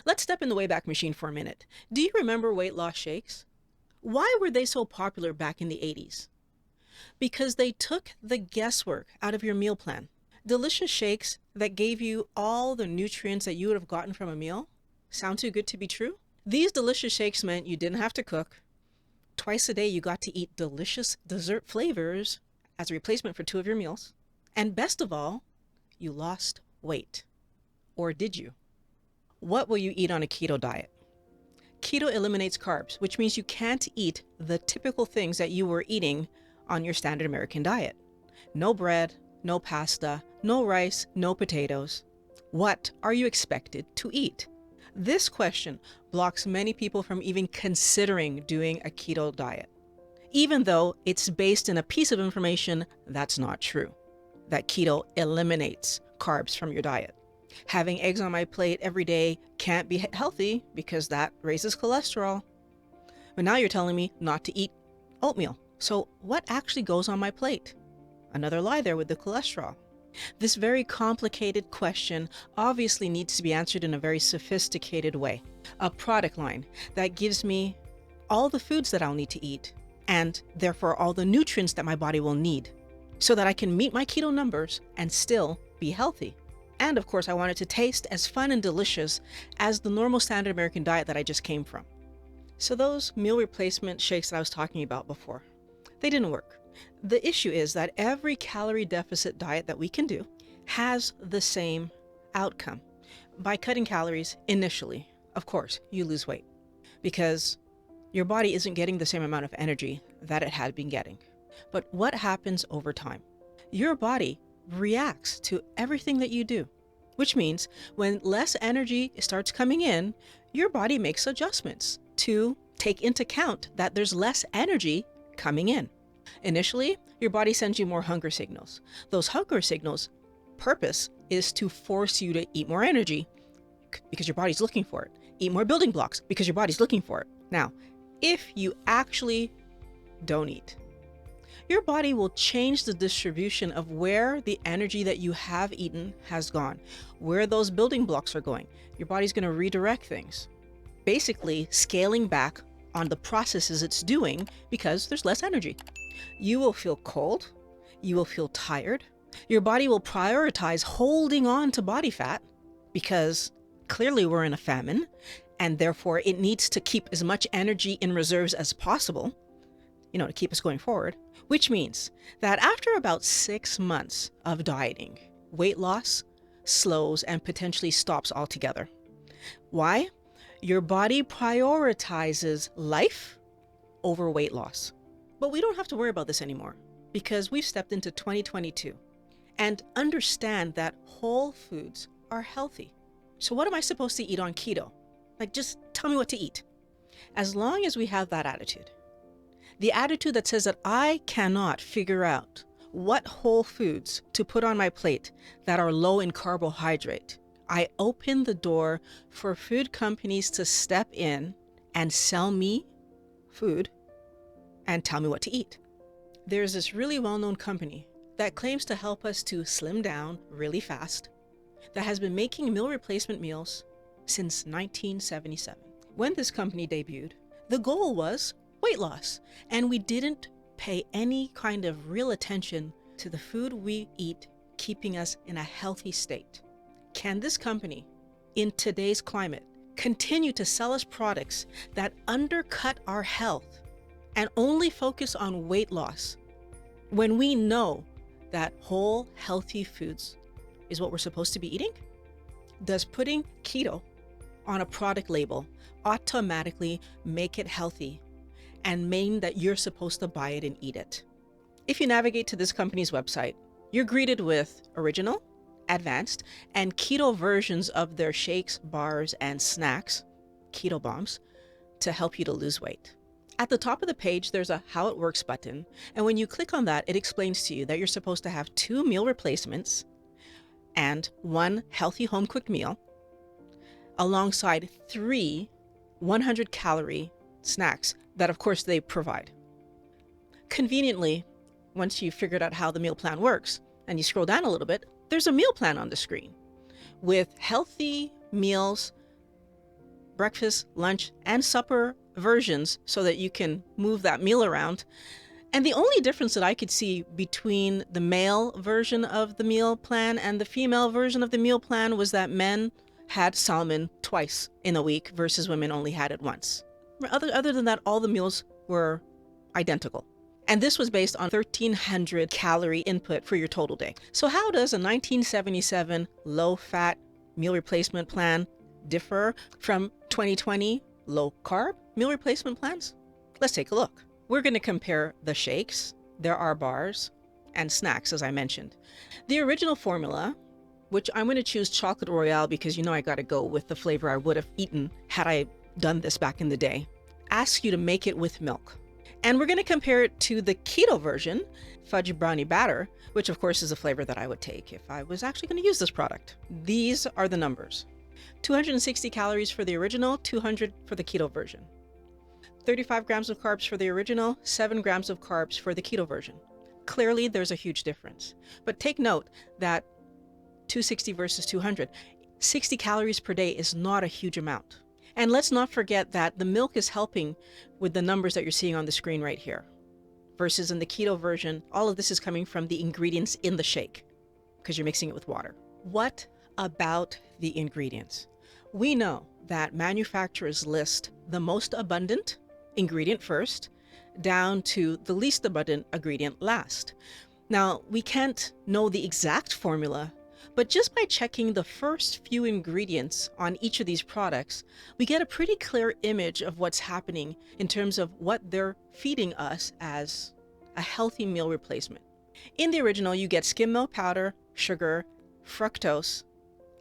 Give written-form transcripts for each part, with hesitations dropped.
Let's step in the Wayback Machine for a minute. Do you remember weight loss shakes? Why were they so popular back in the 80s? Because they took the guesswork out of your meal plan. Delicious shakes that gave you all the nutrients that you would have gotten from a meal. Sound too good to be true? These delicious shakes meant you didn't have to cook. Twice a day you got to eat delicious dessert flavors as a replacement for 2 of your meals. And best of all, you lost weight. Or did you? What will you eat on a keto diet? Keto eliminates carbs, which means you can't eat the typical things that you were eating on your standard American diet. No bread, no pasta, no rice, no potatoes. What are you expected to eat? This question blocks many people from even considering doing a keto diet, even though it's based in a piece of information that's not true, that keto eliminates carbs from your diet. Having eggs on my plate every day can't be healthy because that raises cholesterol. But now you're telling me not to eat oatmeal. So what actually goes on my plate? Another lie there with the cholesterol. This very complicated question obviously needs to be answered in a very sophisticated way. A product line that gives me all the foods that I'll need to eat, and therefore all the nutrients that my body will need, so that I can meet my keto numbers and still be healthy. And of course, I want it to taste as fun and delicious as the normal standard American diet that I just came from. So those meal replacement shakes that I was talking about before, they didn't work. The issue is that every calorie deficit diet that we can do has the same outcome. By cutting calories initially, of course, you lose weight because your body isn't getting the same amount of energy that it had been getting. But what happens over time? Your body reacts to everything that you do, which means when less energy starts coming in, your body makes adjustments to take into account that there's less energy coming in. Initially, your body sends you more hunger signals. Those hunger signals' purpose is to force you to eat more energy because your body's looking for it. Eat more building blocks because your body's looking for it. Now, if you actually don't eat, your body will change the distribution of where the energy that you have eaten has gone, where those building blocks are going. Your body's going to redirect things, basically scaling back on the processes it's doing because there's less energy. You will feel cold. You will feel tired. Your body will prioritize holding on to body fat because clearly we're in a famine and therefore it needs to keep as much energy in reserves as possible, to keep us going forward, which means that after about 6 months of dieting, weight loss slows and potentially stops altogether. Why? Your body prioritizes life over weight loss. But we don't have to worry about this anymore because we've stepped into 2022 and understand that whole foods are healthy. So what am I supposed to eat on keto? Just tell me what to eat. As long as we have that attitude, the attitude that says that I cannot figure out what whole foods to put on my plate that are low in carbohydrate, I open the door for food companies to step in and sell me food and tell me what to eat. There's this really well-known company that claims to help us to slim down really fast that has been making meal replacement meals since 1977. When this company debuted, the goal was weight loss, and we didn't pay any kind of real attention to the food we eat keeping us in a healthy state. Can this company, in today's climate, continue to sell us products that undercut our health and only focus on weight loss when we know that whole healthy foods is what we're supposed to be eating? Does putting keto on a product label automatically make it healthy and mean that you're supposed to buy it and eat it? If you navigate to this company's website, you're greeted with original, advanced, and keto versions of their shakes, bars, and snacks, keto bombs, to help you to lose weight. At the top of the page, there's a How It Works button, and when you click on that, it explains to you that you're supposed to have 2 meal replacements and 1 healthy home-cooked meal, alongside 3 100-calorie snacks that, of course, they provide. Conveniently, once you've figured out how the meal plan works, and you scroll down a little bit, there's a meal plan on the screen with healthy meals breakfast, lunch, and supper versions so that you can move that meal around. And the only difference that I could see between the male version of the meal plan and the female version of the meal plan was that men had salmon twice in a week versus women only had it once. Other than that, all the meals were identical. And this was based on 1,300 calorie input for your total day. So how does a 1977 low-fat meal replacement plan differ from 2020 low-carb meal replacement plans? Let's take a look. We're going to compare the shakes, there are bars, and snacks, as I mentioned. The original formula, which I'm going to choose chocolate royale because you know I got to go with the flavor I would have eaten had I done this back in the day, asks you to make it with milk. And we're going to compare it to the keto version, fudge brownie batter, which of course is a flavor that I would take if I was actually going to use this product. These are the numbers. 260 calories for the original, 200 for the keto version. 35 grams of carbs for the original, 7 grams of carbs for the keto version. Clearly, there's a huge difference. But take note that 260 versus 200, 60 calories per day is not a huge amount. And let's not forget that the milk is helping with the numbers that you're seeing on the screen right here. Versus in the keto version, all of this is coming from the ingredients in the shake because you're mixing it with water. What about the ingredients? We know that manufacturers list the most abundant ingredient first, down to the least abundant ingredient last. Now, we can't know the exact formula, but just by checking the first few ingredients on each of these products, we get a pretty clear image of what's happening in terms of what they're feeding us as a healthy meal replacement. In the original, you get skim milk powder, sugar, fructose,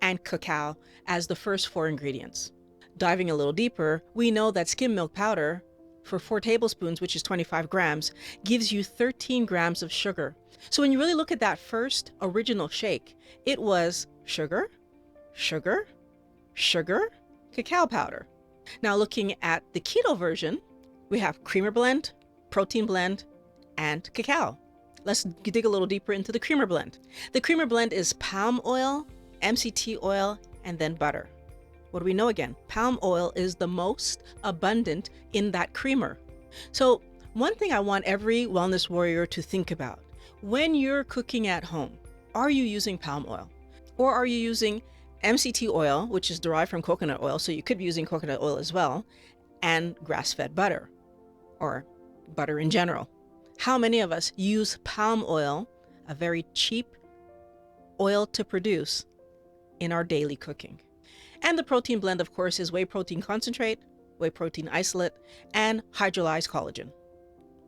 and cacao as the first 4 ingredients. Diving a little deeper, we know that skim milk powder for 4 tablespoons, which is 25 grams, gives you 13 grams of sugar. So when you really look at that first original shake, it was sugar, sugar, sugar, cacao powder. Now looking at the keto version, we have creamer blend, protein blend, and cacao. Let's dig a little deeper into the creamer blend. The creamer blend is palm oil, MCT oil, and then butter. What do we know again? Palm oil is the most abundant in that creamer. So one thing I want every wellness warrior to think about, when you're cooking at home, are you using palm oil? Or are you using MCT oil, which is derived from coconut oil, so you could be using coconut oil as well, and grass-fed butter, or butter in general? How many of us use palm oil, a very cheap oil to produce, in our daily cooking? And the protein blend, of course, is whey protein concentrate, whey protein isolate, and hydrolyzed collagen.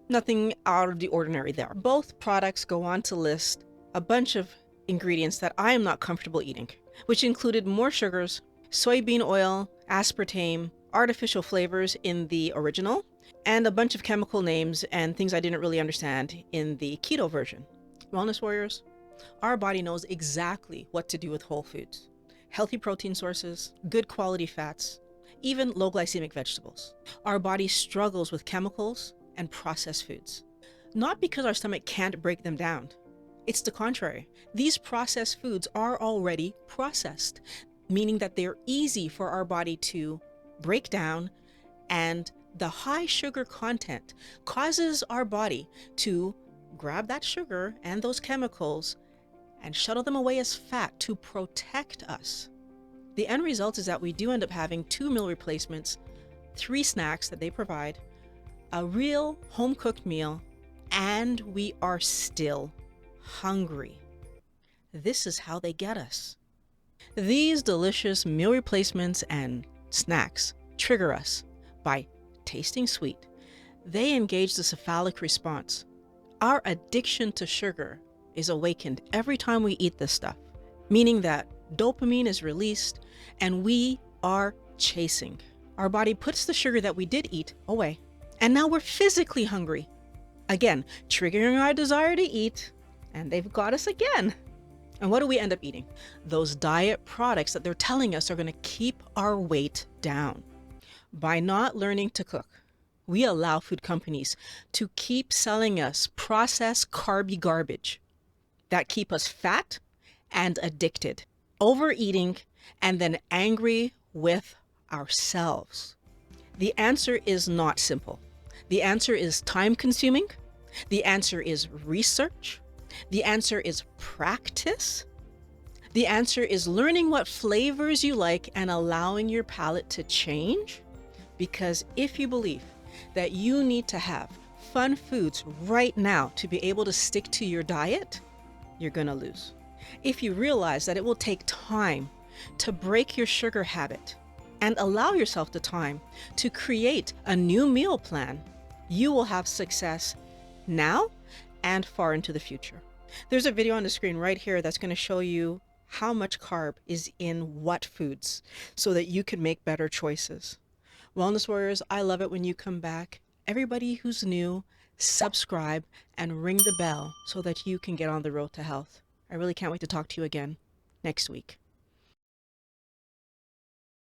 Nothing out of the ordinary there. Both products go on to list a bunch of ingredients that I am not comfortable eating, which included more sugars, soybean oil, aspartame, artificial flavors in the original, and a bunch of chemical names and things I didn't really understand in the keto version. Wellness warriors, our body knows exactly what to do with whole foods. Healthy protein sources, good quality fats, even low glycemic vegetables. Our body struggles with chemicals and processed foods. Not because our stomach can't break them down. It's the contrary. These processed foods are already processed, meaning that they're easy for our body to break down, and the high sugar content causes our body to grab that sugar and those chemicals and shuttle them away as fat to protect us. The end result is that we do end up having 2 meal replacements, 3 snacks that they provide, a real home-cooked meal, and we are still hungry. This is how they get us. These delicious meal replacements and snacks trigger us by tasting sweet. They engage the cephalic response. Our addiction to sugar is awakened every time we eat this stuff, meaning that dopamine is released and we are chasing. Our body puts the sugar that we did eat away, and now we're physically hungry. Again, triggering our desire to eat, and they've got us again. And what do we end up eating? Those diet products that they're telling us are going to keep our weight down. By not learning to cook, we allow food companies to keep selling us processed carby garbage that keep us fat and addicted, overeating, and then angry with ourselves? The answer is not simple. The answer is time consuming. The answer is research. The answer is practice. The answer is learning what flavors you like and allowing your palate to change. Because if you believe that you need to have fun foods right now to be able to stick to your diet, you're going to lose. If you realize that it will take time to break your sugar habit and allow yourself the time to create a new meal plan, you will have success now and far into the future. There's a video on the screen right here that's going to show you how much carb is in what foods so that you can make better choices. Wellness Warriors, I love it when you come back. Everybody who's new, subscribe and ring the bell so that you can get on the road to health. I really can't wait to talk to you again next week.